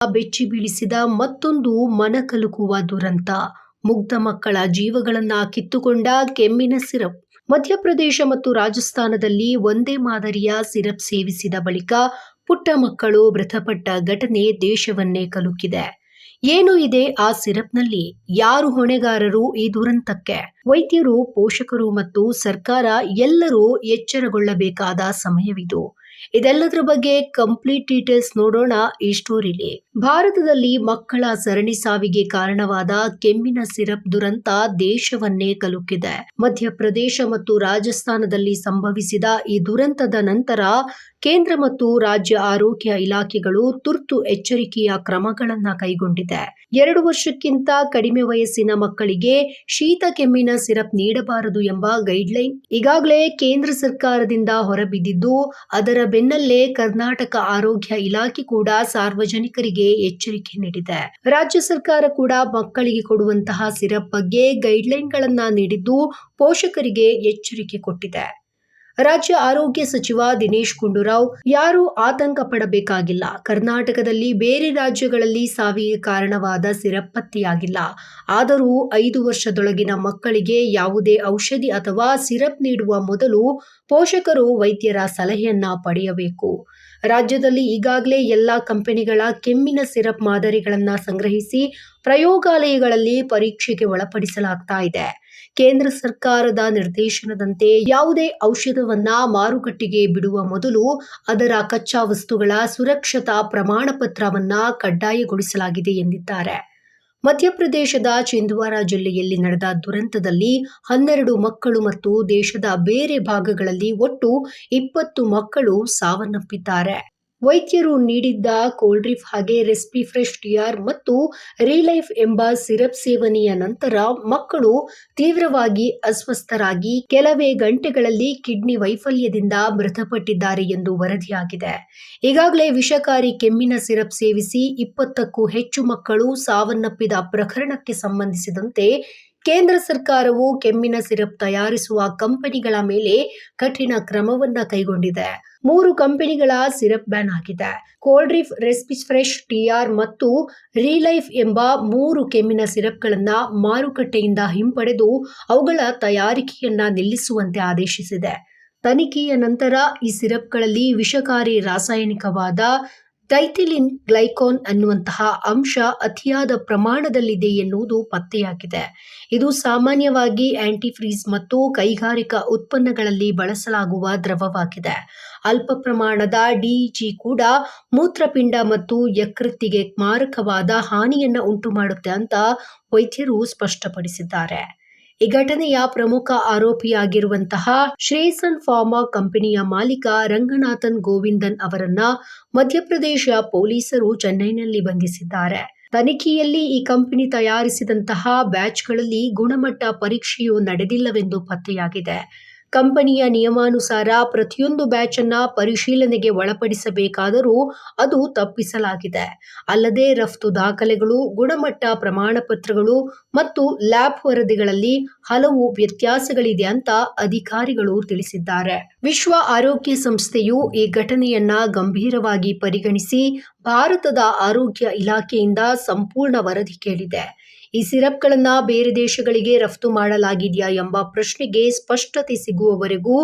ಬೆಚ್ಚಿ ಬೀಳಿಸಿದ ಮತ್ತೊಂದು ಮನಕಲುಕುವ ದುರಂತ. ಮುಗ್ಧ ಮಕ್ಕಳ ಜೀವಗಳನ್ನ ಕಿತ್ತುಕೊಂಡ ಕೆಮ್ಮಿನ ಸಿರಪ್. ಮಧ್ಯಪ್ರದೇಶ ಮತ್ತು ರಾಜಸ್ಥಾನದಲ್ಲಿ ಒಂದೇ ಮಾದರಿಯ ಸಿರಪ್ ಸೇವಿಸಿದ ಬಳಿಕ ಪುಟ್ಟ ಮಕ್ಕಳು ಮೃತಪಟ್ಟ ಘಟನೆ ದೇಶವನ್ನೇ ಕಲುಕಿದೆ. ಏನು ಇದೆ ಆ ಸಿರಪ್ನಲ್ಲಿ? ಯಾರು ಹೊಣೆಗಾರರು ಈ ದುರಂತಕ್ಕೆ? ವೈದ್ಯರು, ಪೋಷಕರು ಮತ್ತು ಸರ್ಕಾರ ಎಲ್ಲರೂ ಎಚ್ಚರಗೊಳ್ಳಬೇಕಾದ ಸಮಯವಿದು. ಇದೆಲ್ಲದರ ಬಗ್ಗೆ ಕಂಪ್ಲೀಟ್ ಡೀಟೇಲ್ಸ್ ನೋಡೋಣ ಈ ಸ್ಟೋರಿಲಿ. ಭಾರತದಲ್ಲಿ ಮಕ್ಕಳ ಸರಣಿ ಸಾವಿಗೆ ಕಾರಣವಾದ ಕೆಮ್ಮಿನ ಸಿರಪ್ ದುರಂತ ದೇಶವನ್ನೇ ಕಲುಕಿದೆ. ಮಧ್ಯಪ್ರದೇಶ ಮತ್ತು ರಾಜಸ್ಥಾನದಲ್ಲಿ ಸಂಭವಿಸಿದ ಈ ದುರಂತದ ನಂತರ ಕೇಂದ್ರ ಮತ್ತು ರಾಜ್ಯ ಆರೋಗ್ಯ ಇಲಾಖೆಗಳು ತುರ್ತು ಎಚ್ಚರಿಕೆಯ ಕ್ರಮಗಳನ್ನು ಕೈಗೊಂಡಿದೆ. 2 ವರ್ಷಕ್ಕಿಂತ ಕಡಿಮೆ ವಯಸ್ಸಿನ ಮಕ್ಕಳಿಗೆ ಶೀತ ಕೆಮ್ಮಿನ ಸಿರಪ್ ನೀಡಬಾರದು ಎಂಬ ಗೈಡ್ಲೈನ್ ಈಗಾಗಲೇ ಕೇಂದ್ರ ಸರ್ಕಾರದಿಂದ ಹೊರಬಿದ್ದಿದ್ದು, ಅದರ ಬೆನ್ನಲ್ಲೇ ಕರ್ನಾಟಕ ಆರೋಗ್ಯ ಇಲಾಖೆ ಕೂಡ ಸಾರ್ವಜನಿಕರಿಗೆ ಎಚ್ಚರಿಕೆ ನೀಡಿದೆ. ರಾಜ್ಯ ಸರ್ಕಾರ ಕೂಡ ಮಕ್ಕಳಿಗೆ ಕೊಡುವಂತಹ ಸಿರಪ್ ಬಗ್ಗೆ ಗೈಡ್ಲೈನ್ಗಳನ್ನ ನೀಡಿದ್ದು, ಪೋಷಕರಿಗೆ ಎಚ್ಚರಿಕೆ ಕೊಟ್ಟಿದೆ. ರಾಜ್ಯ ಆರೋಗ್ಯ ಸಚಿವ ದಿನೇಶ್ ಗುಂಡೂರಾವ್, ಯಾರೂ ಆತಂಕ ಪಡಬೇಕಾಗಿಲ್ಲ. ಕರ್ನಾಟಕದಲ್ಲಿ ಬೇರೆ ರಾಜ್ಯಗಳಲ್ಲಿ ಸಾವಿಗೆ ಕಾರಣವಾದ ಸಿರಪ್ ಪತ್ತೆಯಾಗಿಲ್ಲ. ಆದರೂ 5 ವರ್ಷದೊಳಗಿನ ಮಕ್ಕಳಿಗೆ ಯಾವುದೇ ಔಷಧಿ ಅಥವಾ ಸಿರಪ್ ನೀಡುವ ಮೊದಲು ಪೋಷಕರು ವೈದ್ಯರ ಸಲಹೆಯನ್ನ ಪಡೆಯಬೇಕು. ರಾಜ್ಯದಲ್ಲಿ ಈಗಾಗಲೇ ಎಲ್ಲಾ ಕಂಪನಿಗಳ ಕೆಮ್ಮಿನ ಸಿರಪ್ ಮಾದರಿಗಳನ್ನು ಸಂಗ್ರಹಿಸಿ ಪ್ರಯೋಗಾಲಯಗಳಲ್ಲಿ ಪರೀಕ್ಷೆಗೆ ಒಳಪಡಿಸಲಾಗ್ತಾ ಇದೆ. ಕೇಂದ್ರ ಸರ್ಕಾರದ ನಿರ್ದೇಶನದಂತೆ ಯಾವುದೇ ಔಷಧವನ್ನ ಮಾರುಕಟ್ಟೆಗೆ ಬಿಡುವ ಮೊದಲು ಅದರ ಕಚ್ಚಾ ವಸ್ತುಗಳ ಸುರಕ್ಷತಾ ಪ್ರಮಾಣ ಪತ್ರವನ್ನ ಕಡ್ಡಾಯಗೊಳಿಸಲಾಗಿದೆ ಎಂದಿದ್ದಾರೆ. ಮಧ್ಯಪ್ರದೇಶದ ಚಿಂದ್ವಾರ ಜಿಲ್ಲೆಯಲ್ಲಿ ನಡೆದ ದುರಂತದಲ್ಲಿ 12 ಮಕ್ಕಳು ಮತ್ತು ದೇಶದ ಬೇರೆ ಭಾಗಗಳಲ್ಲಿ ಒಟ್ಟು 20 ಮಕ್ಕಳು ಸಾವನ್ನಪ್ಪಿದ್ದಾರೆ. ವೈದ್ಯರು ನೀಡಿದ್ದ ಕೋಲ್ಡ್ರಿಫ್ ಹಾಗೆ ರೆಸ್ಪಿಫ್ರೆಶ್ ಟಿಆರ್ ಮತ್ತು ರಿಲೈಫ್ ಎಂಬ ಸಿರಪ್ ಸೇವನೆಯ ನಂತರ ಮಕ್ಕಳು ತೀವ್ರವಾಗಿ ಅಸ್ವಸ್ಥರಾಗಿ ಕೆಲವೇ ಗಂಟೆಗಳಲ್ಲಿ ಕಿಡ್ನಿ ವೈಫಲ್ಯದಿಂದ ಮೃತಪಟ್ಟಿದ್ದಾರೆ ಎಂದು ವರದಿಯಾಗಿದೆ. ಈಗಾಗಲೇ ವಿಷಕಾರಿ ಕೆಮ್ಮಿನ ಸಿರಪ್ ಸೇವಿಸಿ 20ಕ್ಕೂ ಹೆಚ್ಚು ಮಕ್ಕಳು ಸಾವನ್ನಪ್ಪಿದ ಪ್ರಕರಣಕ್ಕೆ ಸಂಬಂಧಿಸಿದಂತೆ ಕೇಂದ್ರ ಸರ್ಕಾರವು ಕೆಮ್ಮಿನ ಸಿರಪ್ ತಯಾರಿಸುವ ಕಂಪನಿಗಳ ಮೇಲೆ ಕಠಿಣ ಕ್ರಮವನ್ನ ಕೈಗೊಂಡಿದೆ. 3 ಕಂಪನಿಗಳ ಸಿರಪ್ ಬ್ಯಾನ್ ಆಗಿದೆ. ಕೋಲ್ಡ್ರಿಫ್, ರೆಸ್ಪಿಫ್ರೆಶ್ ಟಿಆರ್ ಮತ್ತು ರಿಲೈಫ್ ಎಂಬ 3 ಕೆಮ್ಮಿನ ಸಿರಪ್ಗಳನ್ನು ಮಾರುಕಟ್ಟೆಯಿಂದ ಹಿಂಪಡೆದು ಅವುಗಳ ತಯಾರಿಕೆಯನ್ನ ನಿಲ್ಲಿಸುವಂತೆ ಆದೇಶಿಸಿದೆ. ತನಿಖೆಯ ನಂತರ ಈ ಸಿರಪ್ಗಳಲ್ಲಿ ವಿಷಕಾರಿ ರಾಸಾಯನಿಕವಾದ ಡೈಥಿಲಿನ್ ಗ್ಲೈಕಾನ್ ಅನ್ನುವಂತಹ ಅಂಶ ಅತಿಯಾದ ಪ್ರಮಾಣದಲ್ಲಿದೆ ಎನ್ನುವುದು ಪತ್ತೆಯಾಗಿದೆ. ಇದು ಸಾಮಾನ್ಯವಾಗಿ ಆಂಟಿಫ್ರೀಸ್ ಮತ್ತು ಕೈಗಾರಿಕಾ ಉತ್ಪನ್ನಗಳಲ್ಲಿ ಬಳಸಲಾಗುವ ದ್ರವವಾಗಿದೆ. ಅಲ್ಪ ಪ್ರಮಾಣದ ಡಿಇಜಿ ಕೂಡ ಮೂತ್ರಪಿಂಡ ಮತ್ತು ಯಕೃತ್ತಿಗೆ ಮಾರಕವಾದ ಹಾನಿಯನ್ನ ಉಂಟುಮಾಡುತ್ತೆ ಅಂತ ವೈದ್ಯರು ಸ್ಪಷ್ಟಪಡಿಸಿದ್ದಾರೆ. ಈ ಘಟನೆಯ ಪ್ರಮುಖ ಆರೋಪಿಯಾಗಿರುವಂತಹ ಶ್ರೇಯಸ್ ಫಾರ್ಮಾ ಕಂಪನಿಯ ಮಾಲೀಕ ರಂಗನಾಥನ್ ಗೋವಿಂದನ್ ಅವರನ್ನ ಮಧ್ಯಪ್ರದೇಶ ಪೊಲೀಸರು ಚೆನ್ನೈನಲ್ಲಿ ಬಂಧಿಸಿದ್ದಾರೆ. ತನಿಖೆಯಲ್ಲಿ ಈ ಕಂಪನಿ ತಯಾರಿಸಿದಂತಹ ಬ್ಯಾಚ್ಗಳಲ್ಲಿ ಗುಣಮಟ್ಟ ಪರೀಕ್ಷೆಯೂ ನಡೆದಿಲ್ಲವೆಂದು ಪತ್ತೆಯಾಗಿದೆ. ಕಂಪನಿಯ ನಿಯಮಾನುಸಾರ ಪ್ರತಿಯೊಂದು ಬ್ಯಾಚ್ ಅನ್ನ ಪರಿಶೀಲನೆಗೆ ಒಳಪಡಿಸಬೇಕಾದರೂ ಅದು ತಪ್ಪಿಸಲಾಗಿದೆ. ಅಲ್ಲದೆ ರಫ್ತು ದಾಖಲೆಗಳು, ಗುಣಮಟ್ಟ ಪ್ರಮಾಣ ಪತ್ರಗಳು ಮತ್ತು ಲ್ಯಾಬ್ ವರದಿಗಳಲ್ಲಿ ಹಲವು ವ್ಯತ್ಯಾಸಗಳಿದೆ ಅಂತ ಅಧಿಕಾರಿಗಳು ತಿಳಿಸಿದ್ದಾರೆ. ವಿಶ್ವ ಆರೋಗ್ಯ ಸಂಸ್ಥೆಯು ಈ ಘಟನೆಯನ್ನ ಗಂಭೀರವಾಗಿ ಪರಿಗಣಿಸಿ ಭಾರತದ ಆರೋಗ್ಯ ಇಲಾಖೆಯಿಂದ ಸಂಪೂರ್ಣ ವರದಿ ಕೇಳಿದೆ. ಈ ಸಿರಪ್ಗಳನ್ನು ಬೇರೆ ದೇಶಗಳಿಗೆ ರಫ್ತು ಮಾಡಲಾಗಿದೆಯಾ ಎಂಬ ಪ್ರಶ್ನೆಗೆ ಸ್ಪಷ್ಟತೆ ಸಿಗುವವರೆಗೂ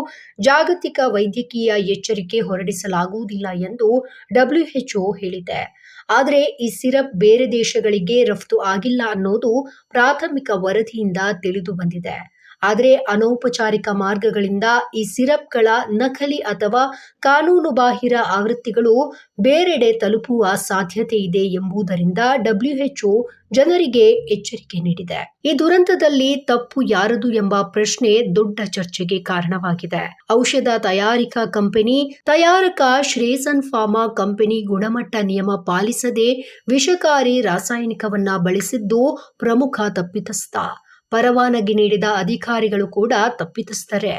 ಜಾಗತಿಕ ವೈದ್ಯಕೀಯ ಎಚ್ಚರಿಕೆ ಹೊರಡಿಸಲಾಗುವುದಿಲ್ಲ ಎಂದು WHO ಹೇಳಿದೆ. ಆದರೆ ಈ ಸಿರಪ್ ಬೇರೆ ದೇಶಗಳಿಗೆ ರಫ್ತು ಆಗಿಲ್ಲ ಅನ್ನೋದು ಪ್ರಾಥಮಿಕ ವರದಿಯಿಂದ ತಿಳಿದು ಬಂದಿದೆ. ಆದರೆ ಅನೌಪಚಾರಿಕ ಮಾರ್ಗಗಳಿಂದ ಈ ಸಿರಪ್ಗಳ ನಕಲಿ ಅಥವಾ ಕಾನೂನುಬಾಹಿರ ಆವೃತ್ತಿಗಳು ಬೇರೆಡೆ ತಲುಪುವ ಸಾಧ್ಯತೆ ಇದೆ ಎಂಬುದರಿಂದ WHO ಜನರಿಗೆ ಎಚ್ಚರಿಕೆ ನೀಡಿದೆ. ಈ ದುರಂತದಲ್ಲಿ ತಪ್ಪು ಯಾರದು ಎಂಬ ಪ್ರಶ್ನೆ ದೊಡ್ಡ ಚರ್ಚೆಗೆ ಕಾರಣವಾಗಿದೆ. ಔಷಧ ತಯಾರಿಕಾ ಕಂಪನಿ ತಯಾರಕ ಶ್ರೇಯಸ್ ಫಾರ್ಮಾ ಕಂಪನಿ ಗುಣಮಟ್ಟ ನಿಯಮ ಪಾಲಿಸದೆ ವಿಷಕಾರಿ ರಾಸಾಯನಿಕವನ್ನ ಬಳಸಿದ್ದು ಪ್ರಮುಖ ತಪ್ಪಿತಸ್ಥ. ಪರವಾನಗಿ ನೀಡಿದ ಅಧಿಕಾರಿಗಳು ಕೂಡ ತಪ್ಪಿತಸ್ಥರೇ.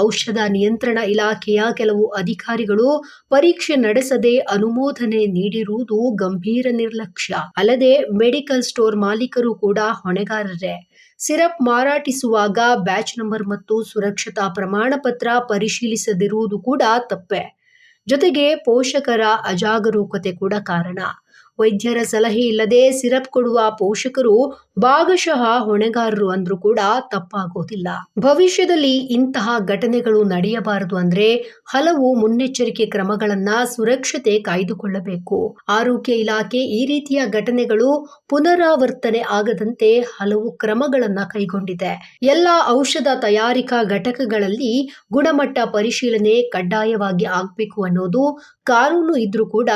ಔಷಧ ನಿಯಂತ್ರಣ ಇಲಾಖೆಯ ಕೆಲವು ಅಧಿಕಾರಿಗಳು ಪರೀಕ್ಷೆ ನಡೆಸದೆ ಅನುಮೋದನೆ ನೀಡಿರುವುದು ಗಂಭೀರ ನಿರ್ಲಕ್ಷ್ಯ. ಅಲ್ಲದೆ ಮೆಡಿಕಲ್ ಸ್ಟೋರ್ ಮಾಲೀಕರು ಕೂಡ ಹೊಣೆಗಾರರೇ. ಸಿರಪ್ ಮಾರಾಟಿಸುವಾಗ ಬ್ಯಾಚ್ ನಂಬರ್ ಮತ್ತು ಸುರಕ್ಷತಾ ಪ್ರಮಾಣ ಪತ್ರ ಪರಿಶೀಲಿಸದಿರುವುದು ಕೂಡ ತಪ್ಪೆ. ಜೊತೆಗೆ ಪೋಷಕರ ಅಜಾಗರೂಕತೆ ಕೂಡ ಕಾರಣ. ವೈದ್ಯರ ಸಲಹೆ ಇಲ್ಲದೆ ಸಿರಪ್ ಕೊಡುವ ಪೋಷಕರು ಭಾಗಶಃ ಹೊಣೆಗಾರರು ಅಂದ್ರೂ ಕೂಡ ತಪ್ಪಾಗೋದಿಲ್ಲ. ಭವಿಷ್ಯದಲ್ಲಿ ಇಂತಹ ಘಟನೆಗಳು ನಡೆಯಬಾರದು ಅಂದ್ರೆ ಹಲವು ಮುನ್ನೆಚ್ಚರಿಕೆ ಕ್ರಮಗಳನ್ನ ಸುರಕ್ಷತೆ ಕಾಯ್ದುಕೊಳ್ಳಬೇಕು. ಆರೋಗ್ಯ ಇಲಾಖೆ ಈ ರೀತಿಯ ಘಟನೆಗಳು ಪುನರಾವರ್ತನೆ ಆಗದಂತೆ ಹಲವು ಕ್ರಮಗಳನ್ನ ಕೈಗೊಂಡಿದೆ. ಎಲ್ಲ ಔಷಧ ತಯಾರಿಕಾ ಘಟಕಗಳಲ್ಲಿ ಗುಣಮಟ್ಟ ಪರಿಶೀಲನೆ ಕಡ್ಡಾಯವಾಗಿ ಆಗಬೇಕು ಅನ್ನೋದು ಕಾನೂನು ಇದ್ರೂ ಕೂಡ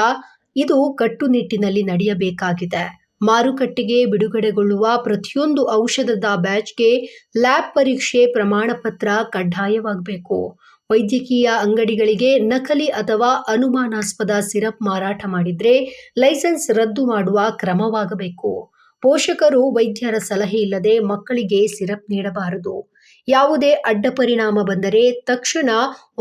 ಇದು ಕಟ್ಟುನಿಟ್ಟಿನಲ್ಲಿ ನಡೆಯಬೇಕಾಗಿದೆ. ಮಾರುಕಟ್ಟೆಗೆ ಬಿಡುಗಡೆಗೊಳ್ಳುವ ಪ್ರತಿಯೊಂದು ಔಷಧದ ಬ್ಯಾಚ್ಗೆ ಲ್ಯಾಬ್ ಪರೀಕ್ಷೆ ಪ್ರಮಾಣ ಪತ್ರ ಕಡ್ಡಾಯವಾಗಬೇಕು. ವೈದ್ಯಕೀಯ ಅಂಗಡಿಗಳಿಗೆ ನಕಲಿ ಅಥವಾ ಅನುಮಾನಾಸ್ಪದ ಸಿರಪ್ ಮಾರಾಟ ಮಾಡಿದ್ರೆ ಲೈಸೆನ್ಸ್ ರದ್ದು ಮಾಡುವ ಕ್ರಮವಾಗಬೇಕು. ಪೋಷಕರು ವೈದ್ಯರ ಸಲಹೆ ಇಲ್ಲದೆ ಮಕ್ಕಳಿಗೆ ಸಿರಪ್ ನೀಡಬಾರದು. ಯಾವುದೇ ಅಡ್ಡ ಪರಿಣಾಮ ಬಂದರೆ ತಕ್ಷಣ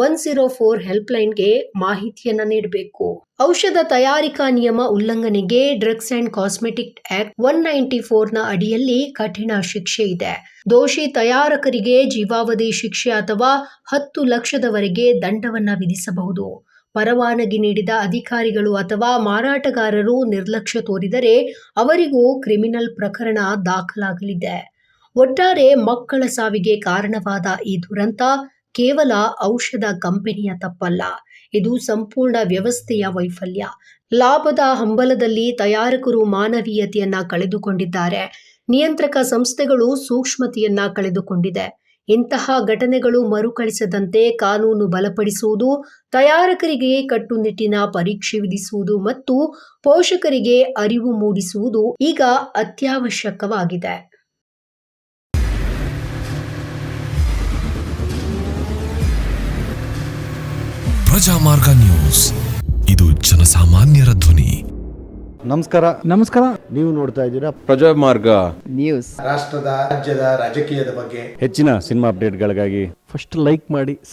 104 ಹೆಲ್ಪ್ಲೈನ್ಗೆ ಮಾಹಿತಿಯನ್ನ ನೀಡಬೇಕು. ಔಷಧ ತಯಾರಿಕಾ ನಿಯಮ ಉಲ್ಲಂಘನೆಗೆ ಡ್ರಗ್ಸ್ ಅಂಡ್ ಕಾಸ್ಮೆಟಿಕ್ ಆಕ್ಟ್ 194ನ ಅಡಿಯಲ್ಲಿ ಕಠಿಣ ಶಿಕ್ಷೆ ಇದೆ. ದೋಷಿ ತಯಾರಕರಿಗೆ ಜೀವಾವಧಿ ಶಿಕ್ಷೆ ಅಥವಾ 10 ಲಕ್ಷದವರೆಗೆ ದಂಡವನ್ನ ವಿಧಿಸಬಹುದು. ಪರವಾನಗಿ ನೀಡಿದ ಅಧಿಕಾರಿಗಳು ಅಥವಾ ಮಾರಾಟಗಾರರು ನಿರ್ಲಕ್ಷ್ಯ ತೋರಿದರೆ ಅವರಿಗೂ ಕ್ರಿಮಿನಲ್ ಪ್ರಕರಣ ದಾಖಲಾಗಲಿದೆ. ಒಟ್ಟಾರೆ ಮಕ್ಕಳ ಸಾವಿಗೆ ಕಾರಣವಾದ ಈ ದುರಂತ ಕೇವಲ ಔಷಧ ಕಂಪನಿಯ ತಪ್ಪಲ್ಲ, ಇದು ಸಂಪೂರ್ಣ ವ್ಯವಸ್ಥೆಯ ವೈಫಲ್ಯ. ಲಾಭದ ಹಂಬಲದಲ್ಲಿ ತಯಾರಕರು ಮಾನವೀಯತೆಯನ್ನ ಕಳೆದುಕೊಂಡಿದ್ದಾರೆ. ನಿಯಂತ್ರಕ ಸಂಸ್ಥೆಗಳು ಸೂಕ್ಷ್ಮತೆಯನ್ನ ಕಳೆದುಕೊಂಡಿದೆ. ಇಂತಹ ಘಟನೆಗಳು ಮರುಕಳಿಸದಂತೆ ಕಾನೂನು ಬಲಪಡಿಸುವುದು, ತಯಾರಕರಿಗೆ ಕಟ್ಟುನಿಟ್ಟಿನ ಪರೀಕ್ಷೆ ವಿಧಿಸುವುದು ಮತ್ತು ಪೋಷಕರಿಗೆ ಅರಿವು ಮೂಡಿಸುವುದು ಈಗ ಅತ್ಯವಶ್ಯಕವಾಗಿದೆ. ಪ್ರಜಾಮಾರ್ಗ ನ್ಯೂಸ್, ಇದು ಜನಸಾಮಾನ್ಯರ ಧ್ವನಿ. ನಮಸ್ಕಾರ. ನೀವು ನೋಡ್ತಾ ಇದ್ದೀರಾ ಪ್ರಜಾಮಾರ್ಗ ನ್ಯೂಸ್. ರಾಷ್ಟ್ರದ ರಾಜ್ಯದ ರಾಜಕೀಯದ ಬಗ್ಗೆ ಹೆಚ್ಚಿನ ಸಿನಿಮಾ ಅಪ್ಡೇಟ್ಗಳಿಗಾಗಿ ಫಸ್ಟ್ ಲೈಕ್ ಮಾಡಿ.